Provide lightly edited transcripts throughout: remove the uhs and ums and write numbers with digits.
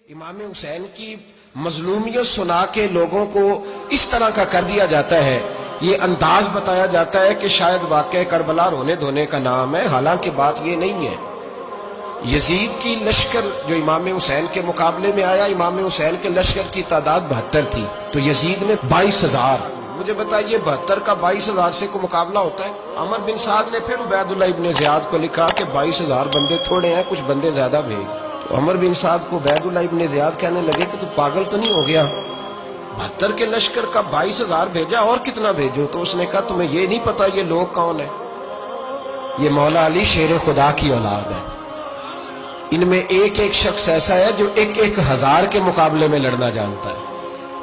امام حسین کی مظلومیت سنا کے لوگوں کو اس طرح کا کر دیا جاتا ہے، یہ انداز بتایا جاتا ہے کہ شاید واقعہ کربلا رونے دھونے کا نام ہے، حالانکہ بات یہ نہیں ہے۔ یزید کی لشکر جو امام حسین کے مقابلے میں آیا، امام حسین کے لشکر کی تعداد 72 تھی، تو یزید نے 22,000۔ مجھے بتائیے 72 کا 22,000 سے کوئی مقابلہ ہوتا ہے؟ عمر بن سعد نے پھر عبید اللہ ابن زیاد کو لکھا کہ 22,000 بندے تھوڑے ہیں، کچھ بندے زیادہ بھیج۔ تو عمر بن سعد کو عبید اللہ ابن زیاد کہنے لگے کہ تو پاگل تو نہیں ہو گیا، 72 کے لشکر کا 22,000 بھیجا، اور کتنا بھیجو؟ تو اس نے کہا تمہیں یہ نہیں پتا یہ لوگ کون ہیں؟ یہ مولا علی شیر خدا کی اولاد ہے، ان میں ایک ایک شخص ایسا ہے جو 1,000 کے مقابلے میں لڑنا جانتا ہے۔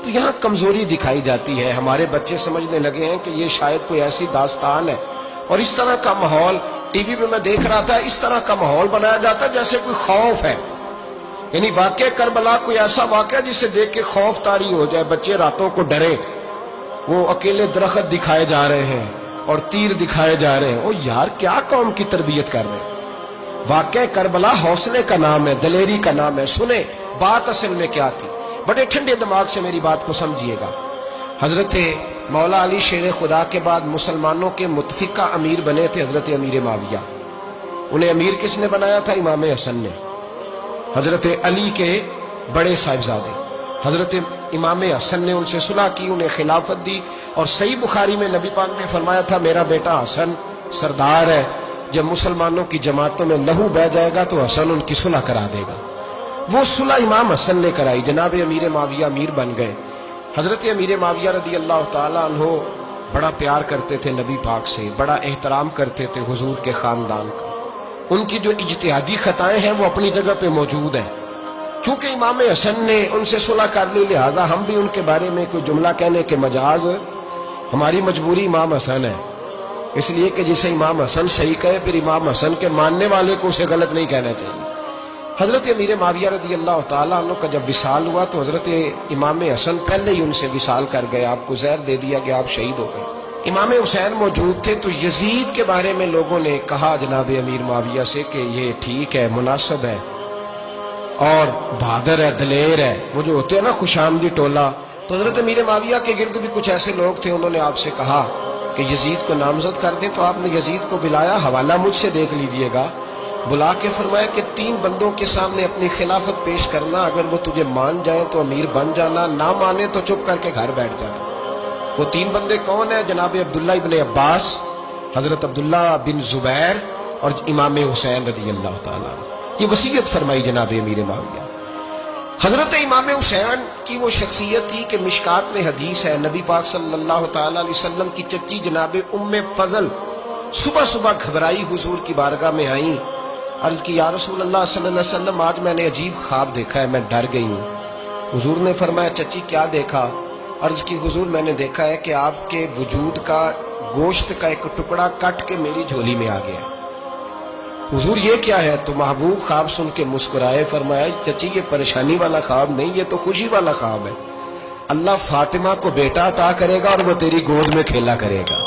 تو یہاں کمزوری دکھائی جاتی ہے، ہمارے بچے سمجھنے لگے ہیں کہ یہ شاید کوئی ایسی داستان ہے، اور اس طرح کا ماحول ٹی وی پہ میں دیکھ رہا تھا، اس طرح کا ماحول بنایا جاتا ہے جیسے کوئی خوف ہے، یعنی واقعہ کربلا کوئی ایسا واقعہ جسے دیکھ کے خوف طاری ہو جائے، بچے راتوں کو ڈرے، وہ اکیلے درخت دکھائے جا رہے ہیں اور تیر دکھائے جا رہے ہیں۔ او یار، کیا قوم کی تربیت کر رہے ہیں؟ واقعہ کربلا حوصلے کا نام ہے، دلیری کا نام ہے۔ سنیں بات اصل میں کیا تھی، بڑے ٹھنڈے دماغ سے میری بات کو سمجھیے گا۔ حضرت مولا علی شیر خدا کے بعد مسلمانوں کے متفقہ امیر بنے تھے حضرت امیر معاویہ۔ انہیں امیر کس نے بنایا تھا؟ امام حسن نے، حضرت علی کے بڑے صاحبزادے۔ حضرت امام حسن نے ان سے صلح کی، انہیں خلافت دی، اور صحیح بخاری میں نبی پاک نے فرمایا تھا میرا بیٹا حسن سردار ہے، جب مسلمانوں کی جماعتوں میں لہو بہ جائے گا تو حسن ان کی صلح کرا دے گا۔ وہ صلح امام حسن نے کرائی، جناب امیر معاویہ امیر بن گئے۔ حضرت امیر معاویہ رضی اللہ تعالی عنہ بڑا پیار کرتے تھے نبی پاک سے، بڑا احترام کرتے تھے حضور کے خاندان کا۔ ان کی جو اجتہادی خطائیں ہیں وہ اپنی جگہ پہ موجود ہیں، چونکہ امام حسن نے ان سے صلح کر لی، لہذا ہم بھی ان کے بارے میں کوئی جملہ کہنے کے مجاز، ہماری مجبوری امام حسن ہے، اس لیے کہ جسے امام حسن صحیح کہے پھر امام حسن کے ماننے والے کو اسے غلط نہیں کہنا چاہیے۔ حضرت امیر معاویہ رضی اللہ تعالیٰ عنہ کا جب وصال ہوا تو حضرت امام حسن پہلے ہی ان سے وصال کر گئے، آپ کو زہر دے دیا کہ آپ شہید ہو گئے۔ امام حسین موجود تھے، تو یزید کے بارے میں لوگوں نے کہا جناب امیر معاویہ سے کہ یہ ٹھیک ہے، مناسب ہے، اور بہادر ہے، دلیر ہے، وہ جو ہوتے ہیں نا خوش آمدی ٹولہ۔ تو حضرت امیر معاویہ کے گرد بھی کچھ ایسے لوگ تھے، انہوں نے آپ سے کہا کہ یزید کو نامزد کر دیں، تو آپ نے یزید کو بلایا، حوالہ مجھ سے دیکھ لیجئے گا، بلا کے فرمایا کہ 3 بندوں کے سامنے اپنی خلافت پیش کرنا، اگر وہ تجھے مان جائیں تو امیر بن جانا، نہ مانے تو چپ کر کے گھر بیٹھ جانا۔ وہ 3 بندے کون ہیں؟ جناب عبداللہ ابن عباس، حضرت عبداللہ بن زبیر، اور امام حسین رضی اللہ تعالیٰ عنہ۔ یہ وصیت فرمائی جناب امیر معاویہ۔ حضرت امام حسین کی وہ شخصیت تھی کہ مشکات میں حدیث ہے، نبی پاک صلی اللہ تعالیٰ علیہ وسلم کی چچی جناب ام فضل صبح صبح گھبرائی حضور کی بارگاہ میں آئیں، عرض کی یا رسول اللہ صلی اللہ علیہ وسلم آج میں نے عجیب خواب دیکھا ہے، میں ڈر گئی ہوں۔ حضور نے فرمایا چچی کیا دیکھا؟ عرض کی حضور میں نے دیکھا ہے کہ آپ کے وجود کا گوشت کا ایک ٹکڑا کٹ کے میری جھولی میں آ گیا۔ حضور یہ کیا ہے؟ تو محبوب خواب سن کے مسکرائے، فرمایا چچی یہ پریشانی والا خواب نہیں، یہ تو خوشی والا خواب ہے، اللہ فاطمہ کو بیٹا عطا کرے گا اور وہ تیری گود میں کھیلا کرے گا،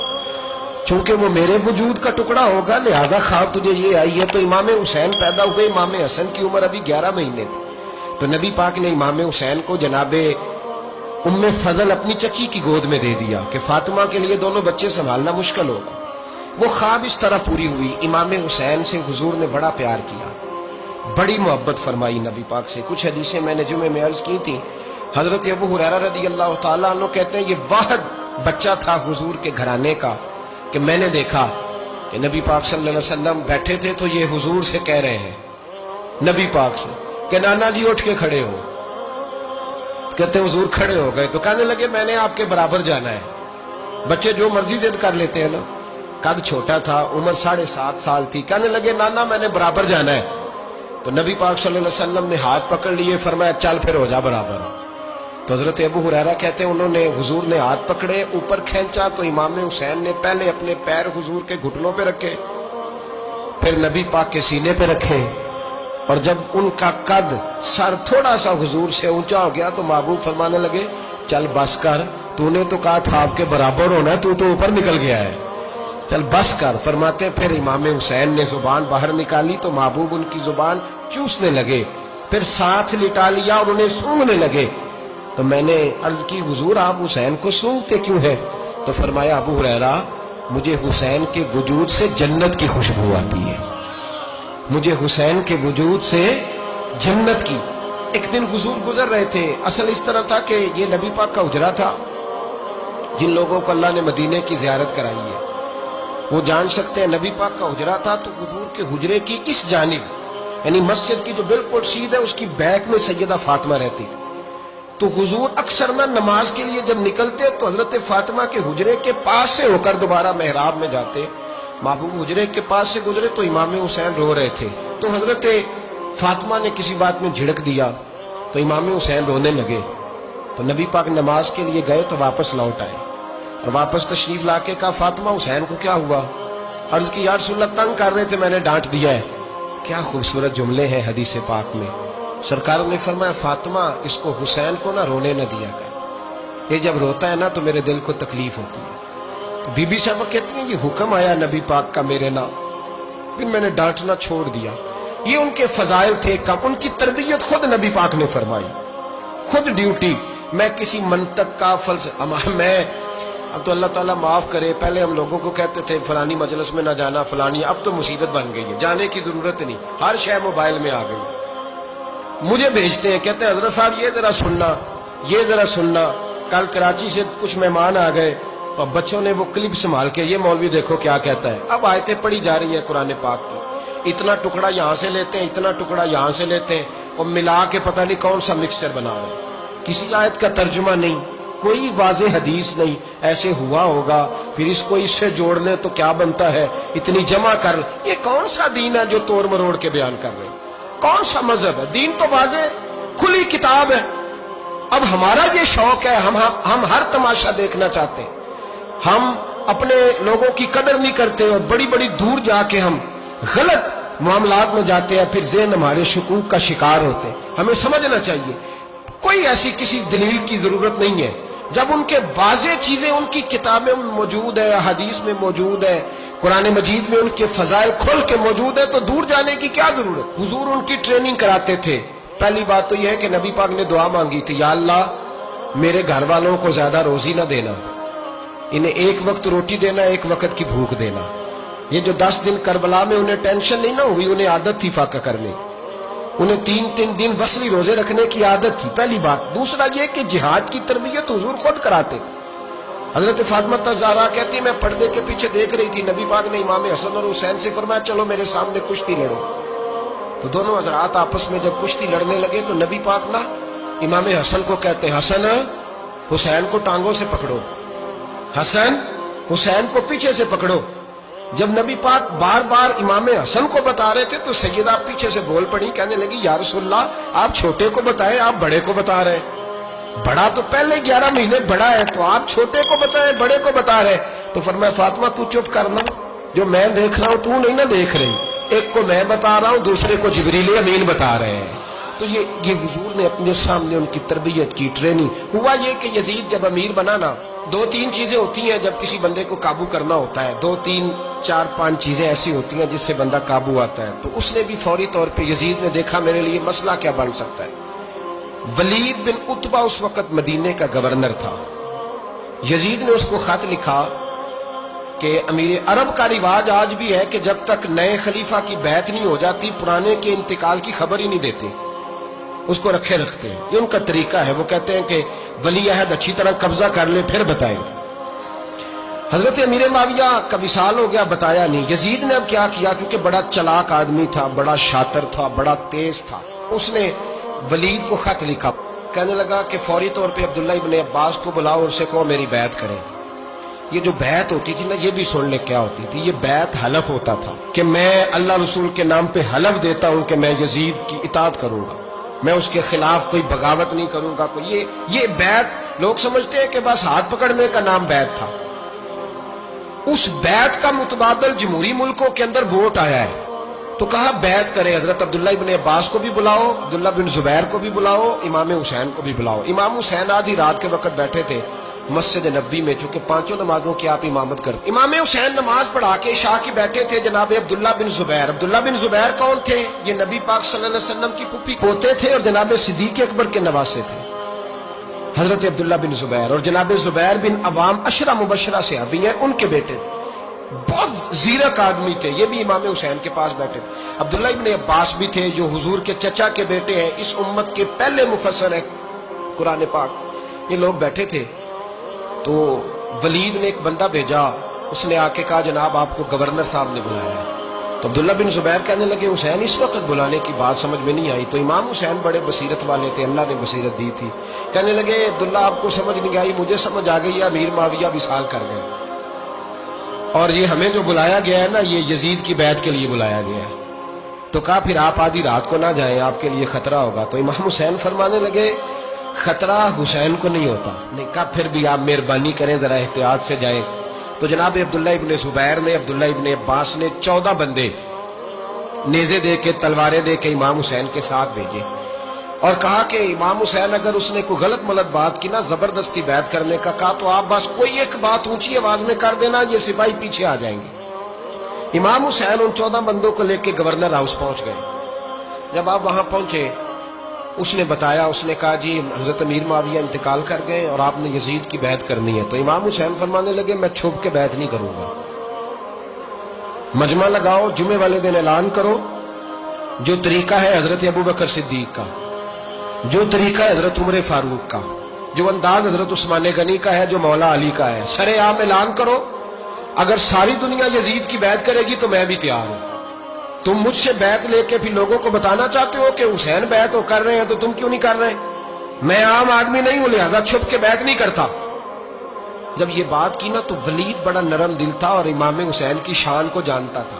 چونکہ وہ میرے وجود کا ٹکڑا ہوگا، لہذا خواب تجھے یہ آئی ہے۔ تو امام حسین پیدا ہوئے، امام حسن کی عمر ابھی 11 مہینے تھی، تو نبی پاک نے امام حسین کو جناب ام فضل اپنی چچی کی گود میں دے دیا کہ فاطمہ کے لیے دونوں بچے سنبھالنا مشکل ہوگا۔ وہ خواب اس طرح پوری ہوئی۔ امام حسین سے حضور نے بڑا پیار کیا، بڑی محبت فرمائی نبی پاک سے۔ کچھ حدیثیں میں نے جمعے میں عرض کی تھی، حضرت ابو ہریرہ رضی اللہ تعالیٰ عنہ کہتے ہیں یہ واحد بچہ تھا حضور کے گھرانے کا کہ میں نے دیکھا کہ نبی پاک صلی اللہ علیہ وسلم بیٹھے تھے تو یہ حضور سے کہہ رہے ہیں، نبی پاک سے، کہ نانا جی اٹھ کے کھڑے ہو۔ کہتے حضور کھڑے ہو گئے، تو کہنے لگے میں نے آپ کے برابر جانا ہے۔ بچے جو مرضی ضد کر لیتے ہیں نا، قد چھوٹا تھا، عمر 7.5 سال تھی، کہنے لگے نانا میں نے برابر جانا ہے۔ تو نبی پاک صلی اللہ علیہ وسلم نے ہاتھ پکڑ لیے، فرمایا چل پھر ہو جا برابر۔ تو حضرت ابو ہریرہ کہتے ہیں انہوں نے حضور نے ہاتھ پکڑے، اوپر کھینچا تو امام حسین نے پہلے اپنے پیر حضور کے گھٹنوں پہ رکھے، پھر نبی پاک کے سینے پہ رکھے، اور جب ان کا قد سر تھوڑا سا حضور سے اونچا ہو گیا تو محبوب فرمانے لگے چل بس کر، تو نے تو کہا تھا آپ کے برابر ہونا ہے، تو اوپر نکل گیا ہے، چل بس کر۔ فرماتے پھر امام حسین نے زبان باہر نکالی تو محبوب ان کی زبان چوسنے لگے، پھر ساتھ لٹا لیا اور انہیں سونگنے لگے. تو میں نے عرض کی حضور آپ حسین کو سونگتے کیوں ہیں؟ تو فرمایا ابو ہریرہ مجھے حسین کے وجود سے جنت کی خوشبو آتی ہے، مجھے حسین کے وجود سے جنت کی. ایک دن حضور گزر رہے تھے. اصل اس طرح تھا کہ یہ نبی پاک کا حجرہ تھا. جن لوگوں کو اللہ نے مدینے کی زیارت کرائی ہے وہ جان سکتے ہیں نبی پاک کا حجرہ تھا. تو حضور کے حجرے کی اس جانب یعنی مسجد کی جو بالکل سیدھ ہے اس کی بیک میں سیدہ فاطمہ رہتی. تو حضور اکثر نہ نماز کے لیے جب نکلتے تو حضرت فاطمہ کے حجرے کے پاس سے ہو کر دوبارہ محراب میں جاتے. محبوب حجرے کے پاس سے گزرے تو امام حسین رو رہے تھے. تو حضرت فاطمہ نے کسی بات میں جھڑک دیا تو امام حسین رونے لگے. تو نبی پاک نماز کے لیے گئے تو واپس لوٹ آئے اور واپس تشریف لا کے کہا فاطمہ حسین کو کیا ہوا؟ عرض کی یا رسول اللہ تنگ کر رہے تھے میں نے ڈانٹ دیا ہے. کیا خوبصورت جملے ہیں حدیث پاک میں. سرکار نے فرمایا فاطمہ اس کو حسین کو نہ رونے نہ دیا کر، یہ جب روتا ہے نا تو میرے دل کو تکلیف ہوتی ہے. تو بی بی صاحبہ کہتی ہیں یہ حکم آیا نبی پاک کا میرے نام، پھر میں نے ڈانٹنا چھوڑ دیا. یہ ان کے فضائل تھے کم. ان کی تربیت خود نبی پاک نے فرمائی، خود ڈیوٹی. میں کسی منطق کا میں اب تو اللہ تعالیٰ معاف کرے، پہلے ہم لوگوں کو کہتے تھے فلانی مجلس میں نہ جانا فلانی، اب تو مصیبت بن گئی ہے، جانے کی ضرورت نہیں، ہر شے موبائل میں آ گئی. مجھے بھیجتے ہیں کہتے ہیں حضرت صاحب یہ ذرا سننا، یہ ذرا سننا. کل کراچی سے کچھ مہمان آ گئے اور بچوں نے وہ کلپ سنبھال کے یہ مولوی دیکھو کیا کہتا ہے. اب آیتیں پڑھی جا رہی ہیں قرآن پاک کی، اتنا ٹکڑا یہاں سے لیتے ہیں اتنا ٹکڑا یہاں سے لیتے ہیں اور ملا کے پتہ نہیں کون سا مکسچر بنا رہے ہیں. کسی آیت کا ترجمہ نہیں، کوئی واضح حدیث نہیں. ایسے ہوا ہوگا پھر اس کو اس سے جوڑ لیں تو کیا بنتا ہے، اتنی جمع کر. یہ کون سا دین ہے جو توڑ مروڑ کے بیان کر رہے ہیں؟ کون سا مذہب ہے؟ دین تو واضح کھلی کتاب ہے. اب ہمارا یہ شوق ہے، ہم ہر تماشا دیکھنا چاہتے ہیں. ہم اپنے لوگوں کی قدر نہیں کرتے اور بڑی بڑی دور جا کے ہم غلط معاملات میں جاتے ہیں، پھر ذہن ہمارے شکوک کا شکار ہوتے ہیں. ہمیں سمجھنا چاہیے کوئی ایسی کسی دلیل کی ضرورت نہیں ہے. جب ان کے واضح چیزیں ان کی کتابیں موجود ہے، حدیث میں موجود ہے، قرآن مجید میں ان کے فضائل کھل کے موجود ہے تو دور جانے کی کیا ضرورت. حضور ان کی ٹریننگ کراتے تھے. پہلی بات تو یہ ہے کہ نبی پاک نے دعا مانگی تھی یا اللہ میرے گھر والوں کو زیادہ روزی نہ دینا، انہیں ایک وقت روٹی دینا ایک وقت کی بھوک دینا. یہ جو 10 دن کربلا میں انہیں ٹینشن نہیں نہ ہوئی، انہیں عادت تھی فاقہ کرنے، انہیں 3 دن وصلی روزے رکھنے کی عادت تھی. پہلی بات. دوسرا یہ کہ جہاد کی تربیت حضور خود کراتے. حضرت فاطمہ زہرا کہتی میں پردے کے پیچھے دیکھ رہی تھی، نبی پاک نے امام حسن اور حسین سے فرمایا چلو میرے سامنے کشتی لڑو. تو دونوں حضرات آپس میں جب کشتی لڑنے لگے تو نبی پاک نا امام حسن کو کہتے ہیں حسن حسین کو ٹانگوں سے پکڑو، حسن حسین کو پیچھے سے پکڑو. جب نبی پاک بار بار امام حسن کو بتا رہے تھے تو سیدہ پیچھے سے بول پڑی، کہنے لگی یا رسول اللہ آپ چھوٹے کو بتائیں آپ بڑے کو بتا رہے ہیں. بڑا تو پہلے 11 مہینے بڑا ہے تو آپ چھوٹے کو بتائیں بڑے کو بتا رہے. تو فرمایا فاطمہ تو چپ کرنا، جو میں دیکھ رہا ہوں تو نہیں نہ دیکھ رہی، ایک کو میں بتا رہا ہوں دوسرے کو جبریل امین بتا رہے ہیں. تو یہ حضور نے اپنے سامنے ان کی تربیت کی، ٹریننگ. ہوا یہ کہ یزید جب امیر بنا نا 2-3 چیزیں ہوتی ہیں جب کسی بندے کو قابو کرنا ہوتا ہے، 2-3-4-5 چیزیں ایسی ہوتی ہیں جس سے بندہ قابو آتا ہے. تو اس نے بھی فوری طور پہ یزید نے دیکھا میرے لیے مسئلہ کیا بن سکتا ہے. ولید بن عتبہ اس وقت مدینے کا گورنر تھا. یزید نے اس کو خط لکھا کہ امیر عرب کا رواج آج بھی ہے کہ جب تک نئے خلیفہ کی بیعت نہیں ہو جاتی پرانے کے انتقال کی خبر ہی نہیں دیتے، اس کو رکھے رکھتے ہیں. یہ ان کا طریقہ ہے. وہ کہتے ہیں کہ ولی عہد اچھی طرح قبضہ کر لے پھر بتائیں. حضرت امیر معاویہ کا وصال ہو گیا، بتایا نہیں. یزید نے اب کیا کیا، کیونکہ بڑا چلاک آدمی تھا، بڑا شاطر تھا، بڑا تیز تھا، اس نے ولید کو خط لکھا. کہنے لگا کہ فوری طور پہ عبداللہ ابن عباس کو بلاؤ اور اسے کہو میری بیعت کریں. یہ جو بیعت ہوتی تھی نا یہ بھی سن لے کیا ہوتی تھی. یہ بیعت حلف ہوتا تھا کہ میں اللہ رسول کے نام پہ حلف دیتا ہوں کہ میں یزید کی اطاعت کروں گا، میں اس کے خلاف کوئی بغاوت نہیں کروں گا. یہ بیعت لوگ سمجھتے ہیں کہ بس ہاتھ پکڑنے کا نام بیعت تھا. اس بیعت کا متبادل جمہوری ملکوں کے اندر ووٹ آیا ہے تو کہا بیعت کرے. حضرت عبداللہ ابن عباس کو بھی بلاؤ، عبداللہ بن زبیر کو بھی بلاؤ، امام حسین کو بھی بلاؤ. امام حسین آدھی رات کے وقت بیٹھے تھے مسجد نبوی میں، چونکہ 5 نمازوں کی آپ امامت کرتے. امام حسین نماز پڑھا کے عشاء کی بیٹھے تھے. جناب عبداللہ بن زبیر. عبداللہ بن زبیر کون تھے؟ یہ نبی پاک صلی اللہ علیہ وسلم کی پھوپھی پوتے تھے اور جناب صدیق اکبر کے نواسے تھے، حضرت عبداللہ بن زبیر. اور جناب زبیر بن عوام عشرہ مبشرہ صحابی ہیں، ان کے بیٹے تھے. بہت زیرک آدمی تھے، یہ بھی امام حسین کے پاس بیٹھے تھے. عبداللہ ابن عباس بھی تھے جو حضور کے چچا کے بیٹے ہیں، اس امت کے پہلے مفسر ہیں قرآن پاک. یہ لوگ بیٹھے تھے تو ولید نے ایک بندہ بھیجا، اس نے آ کے کہا جناب آپ کو گورنر صاحب نے بلایا ہے. تو عبداللہ بن زبیر کہنے لگے حسین اس وقت بلانے کی بات سمجھ میں نہیں آئی. تو امام حسین بڑے بصیرت والے تھے، اللہ نے بصیرت دی تھی. کہنے لگے عبداللہ آپ کو سمجھ نہیں آئی، مجھے سمجھ آ گئی ہے، امیر معاویہ وصال کر گئے اور یہ ہمیں جو بلایا گیا ہے نا، یہ یزید کی بیعت کے لیے بلایا گیا ہے. تو کہا پھر آپ آدھی رات کو نہ جائیں، آپ کے لیے خطرہ ہوگا. تو امام حسین فرمانے لگے خطرہ حسین کو نہیں ہوتا. نہیں کہا پھر بھی آپ مہربانی کریں ذرا احتیاط سے جائیں. تو جناب عبداللہ ابن زبیر نے، عبداللہ ابن عباس نے 14 بندے نیزے دے کے، تلواریں دے کے امام حسین کے ساتھ بھیجے اور کہا کہ امام حسین اگر اس نے کوئی غلط ملت بات کی نا، زبردستی بیعت کرنے کا کہا، تو آپ بس کوئی ایک بات اونچی آواز میں کر دینا، یہ سپاہی پیچھے آ جائیں گے. امام حسین ان 14 بندوں کو لے کے گورنر ہاؤس پہنچ گئے. جب آپ وہاں پہنچے اس نے بتایا، اس نے کہا جی حضرت امیر معاویہ انتقال کر گئے اور آپ نے یزید کی بیعت کرنی ہے. تو امام حسین فرمانے لگے میں چھپ کے بیعت نہیں کروں گا، مجمع لگاؤ، جمعے والے دن اعلان کرو. جو طریقہ ہے حضرت ابوبکر صدیق کا، جو طریقہ ہے حضرت عمر فاروق کا، جو انداز حضرت عثمان غنی کا ہے، جو مولا علی کا ہے، سرے عام اعلان کرو. اگر ساری دنیا یزید کی بیعت کرے گی تو میں بھی تیار ہوں. تم مجھ سے بیعت لے کے پھر لوگوں کو بتانا چاہتے ہو کہ حسین بیعت ہو کر رہے ہیں تو تم کیوں نہیں کر رہے؟ میں عام آدمی نہیں ہوں، لہذا چھپ کے بیعت نہیں کرتا. جب یہ بات کی نا تو ولید بڑا نرم دل تھا اور امام حسین کی شان کو جانتا تھا.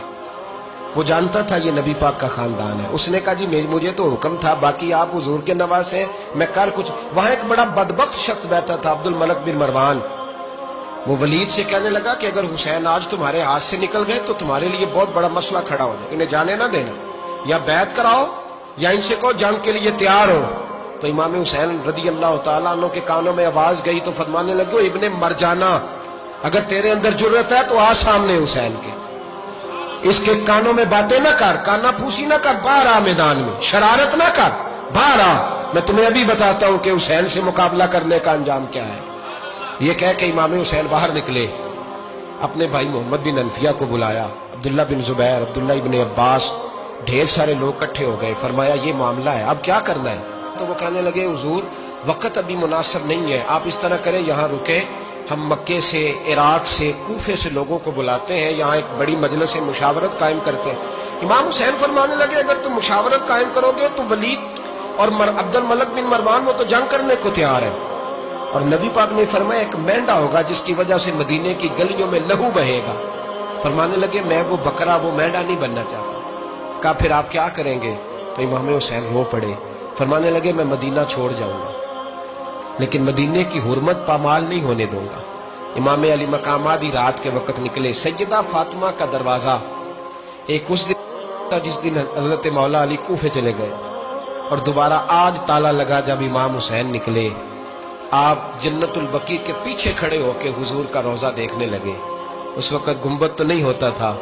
وہ جانتا تھا یہ نبی پاک کا خاندان ہے. اس نے کہا جی مجھے تو حکم تھا، باقی آپ حضور کے نواسے ہیں، میں کر کچھ. وہاں ایک بڑا بدبخت شخص بیٹھا تھا، عبد الملک بن مروان. وہ ولید سے کہنے لگا کہ اگر حسین آج تمہارے ہاتھ سے نکل گئے تو تمہارے لیے بہت بڑا مسئلہ کھڑا ہو جائے، انہیں جانے نہ دینا، یا بیعت کراؤ یا ان سے کہو جنگ کے لیے تیار ہو. تو امام حسین رضی اللہ تعالیٰ عنہ کے کانوں میں آواز گئی تو فرمانے لگے ابن مرجانہ، اگر تیرے اندر جرت ہے تو آ سامنے حسین کے، اس کے کانوں میں باتیں نہ کر، کانا پھوسی نہ کر، باہر آ میدان میں، شرارت نہ کر، باہر آ، میں تمہیں ابھی بتاتا ہوں کہ حسین سے مقابلہ کرنے کا انجام کیا ہے. یہ کہہ کہ امام حسین باہر نکلے، اپنے بھائی محمد بن انفیہ کو بلایا، عبداللہ بن زبیر، عبداللہ ابن عباس، ڈھیر سارے لوگ اکٹھے ہو گئے. فرمایا یہ معاملہ ہے، اب کیا کرنا ہے؟ تو وہ کہنے لگے حضور وقت ابھی مناسب نہیں ہے، آپ اس طرح کریں یہاں رکے، ہم مکے سے، عراق سے، کوفے سے لوگوں کو بلاتے ہیں، یہاں ایک بڑی مجلس مشاورت قائم کرتے ہیں. امام حسین فرمانے لگے اگر تم مشاورت قائم کرو گے تو ولید اور عبد الملک بن مروان وہ تو جنگ کرنے کو تیار ہے، اور نبی پاک نے فرمایا ایک مینڈا ہوگا جس کی وجہ سے مدینے کی گلیوں میں لہو بہے گا. فرمانے لگے میں وہ بکرا، وہ مینڈا نہیں بننا چاہتا. کہا پھر آپ کیا کریں گے؟ تو امام حسین رو پڑے، فرمانے لگے میں مدینہ چھوڑ جاؤں گا لیکن مدینے کی حرمت پامال نہیں ہونے دوں گا. امام علی مقام آدھی رات کے وقت نکلے. سیدہ فاطمہ کا دروازہ ایک اس دن تھا جس دن حضرت مولا علی کوفے چلے گئے، اور دوبارہ آج تالا لگا جب امام حسین نکلے. آپ جنت البقیع کے پیچھے کھڑے ہو کے حضور کا روزہ دیکھنے لگے. اس وقت گنبد تو نہیں ہوتا تھا،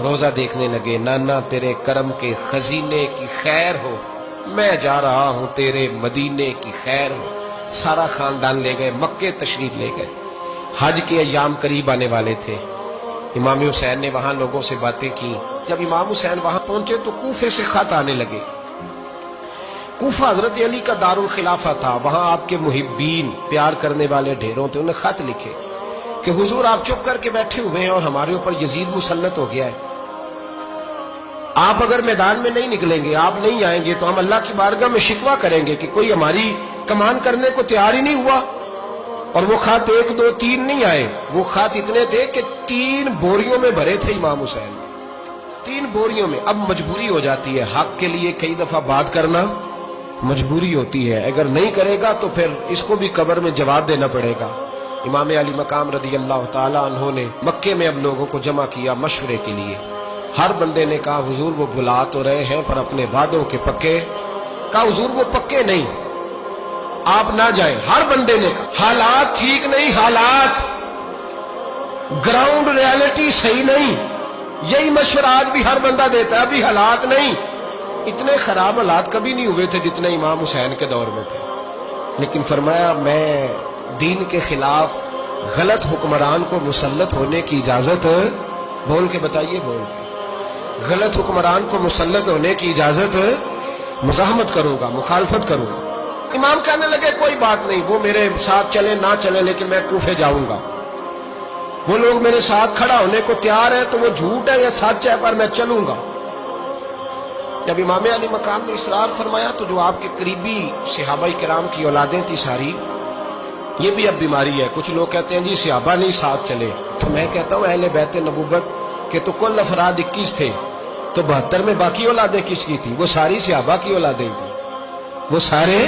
روزہ دیکھنے لگے. نانا تیرے کرم کے خزینے کی خیر ہو، میں جا رہا ہوں تیرے مدینے کی خیر ہو. سارا خاندان لے گئے، مکے تشریف لے گئے. حج کے ایام قریب آنے والے تھے. امام حسین نے وہاں لوگوں سے باتیں کی. جب امام حسین وہاں پہنچے تو کوفے سے خط آنے لگے. کوفہ حضرت علی کا دارالخلافہ تھا، وہاں آپ کے محبین، پیار کرنے والے ڈھیروں تھے. انہیں خط لکھے کہ حضور آپ چپ کر کے بیٹھے ہوئے ہیں اور ہمارے اوپر یزید مسلط ہو گیا ہے. آپ اگر میدان میں نہیں نکلیں گے، آپ نہیں آئیں گے تو ہم اللہ کی بارگاہ میں شکوہ کریں گے کہ کوئی ہماری کمان کرنے کو تیار ہی نہیں ہوا. اور وہ خط 1 2 3 نہیں آئے، وہ خط اتنے تھے کہ 3 بوریوں میں بھرے تھے امام حسین، 3 بوریوں میں. اب مجبوری ہو جاتی ہے، حق کے لیے کئی دفعہ بات کرنا مجبوری ہوتی ہے، اگر نہیں کرے گا تو پھر اس کو بھی قبر میں جواب دینا پڑے گا. امام علی مقام رضی اللہ تعالیٰ عنہ نے مکے میں اب لوگوں کو جمع کیا مشورے کے لیے. ہر بندے نے کہا حضور وہ بلا تو رہے ہیں پر اپنے وعدوں کے پکے. کہا حضور وہ پکے نہیں، آپ نہ جائیں. ہر بندے نے کہا حالات ٹھیک نہیں, حالات گراؤنڈ ریالٹی صحیح نہیں. یہی مشورہ آج بھی ہر بندہ دیتا ہے, ابھی حالات نہیں. اتنے خراب حالات کبھی نہیں ہوئے تھے جتنے امام حسین کے دور میں تھے. لیکن فرمایا میں دین کے خلاف غلط حکمران کو مسلط ہونے کی اجازت, بول کے بتائیے, بول کے, غلط حکمران کو مسلط ہونے کی اجازت, مزاحمت کروں گا, مخالفت کروں گا. امام کہنے لگے کوئی بات نہیں, وہ میرے ساتھ چلے نہ چلے لیکن میں کوفے جاؤں گا. وہ لوگ میرے ساتھ کھڑا ہونے کو تیار ہے تو وہ جھوٹ ہے یا سچ ہے, پر میں چلوں گا. جب امام علی مقام نے اصرار فرمایا تو جو آپ کے قریبی صحابہ کرام کی اولادیں تھی ساری, یہ بھی اب بیماری ہے. کچھ لوگ کہتے ہیں جی صحابہ نہیں ساتھ چلے, تو میں کہتا ہوں اہل بیت نبوت کے تو کل افراد 21 تھے, تو 72 میں باقی اولادیں کس کی تھی؟ وہ ساری صحابہ کی اولادیں تھیں. وہ سارے,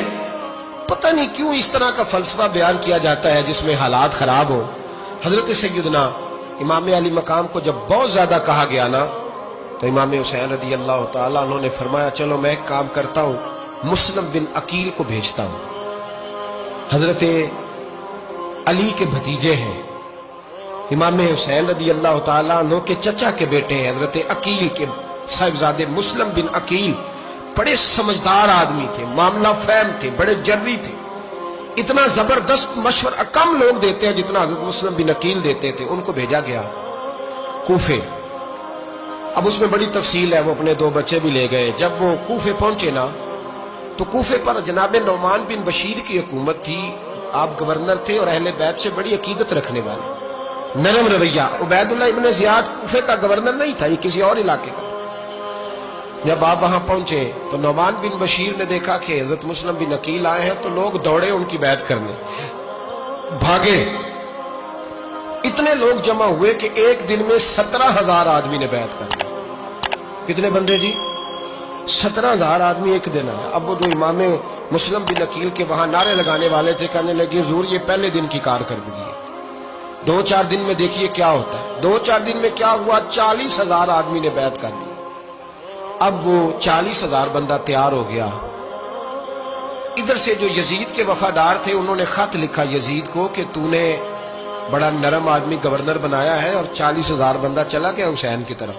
پتہ نہیں کیوں اس طرح کا فلسفہ بیان کیا جاتا ہے جس میں حالات خراب ہو. حضرت سیدنا امام علی مقام کو جب بہت زیادہ کہا گیا نا, تو امام حسین رضی اللہ تعالیٰ انہوں نے فرمایا چلو میں ایک کام کرتا ہوں, مسلم بن عقیل کو بھیجتا ہوں. حضرت علی کے بھتیجے ہیں, امام حسین رضی اللہ تعالیٰ عنہ کے چچا کے بیٹے ہیں, حضرت عقیل کے صاحبزادے مسلم بن عقیل. بڑے سمجھدار آدمی تھے, معاملہ فہم تھے, بڑے جری تھے. اتنا زبردست مشورہ کم لوگ دیتے ہیں جتنا حضرت مسلم بن عقیل دیتے تھے. ان کو بھیجا گیا کوفے. اب اس میں بڑی تفصیل ہے, وہ اپنے 2 بچے بھی لے گئے. جب وہ کوفے پہنچے نا, تو کوفے پر جناب نعمان بن بشیر کی حکومت تھی. آپ گورنر تھے اور اہل بیت سے بڑی عقیدت رکھنے والے, نرم رویہ. عبید اللہ ابن زیاد کوفے کا گورنر نہیں تھا, یہ کسی اور علاقے کا. جب آپ وہاں پہنچے تو نعمان بن بشیر نے دیکھا کہ حضرت مسلم بن عقیل آئے ہیں, تو لوگ دوڑے ان کی بیعت کرنے, بھاگے. اتنے لوگ جمع ہوئے کہ ایک دن میں 17,000 آدمی نے بیعت کر لی. کتنے بندے جی؟ 17,000 آدمی ایک دن آیا. اب وہ جو امام مسلم بن عقیل کے وہاں نعرے لگانے والے تھے, کہنے لگے حضور یہ پہلے دن کی کارکردگی ہے, 2-4 دن میں دیکھیے کیا ہوتا ہے. 2-4 دن میں کیا ہوا, 40,000 آدمی نے بیعت کر لی. اب وہ 40,000 بندہ تیار ہو گیا. ادھر سے جو یزید کے وفادار تھے انہوں نے خط لکھا یزید کو کہ تو نے بڑا نرم آدمی گورنر بنایا ہے, اور 40,000 بندہ چلا گیا حسین کی طرف.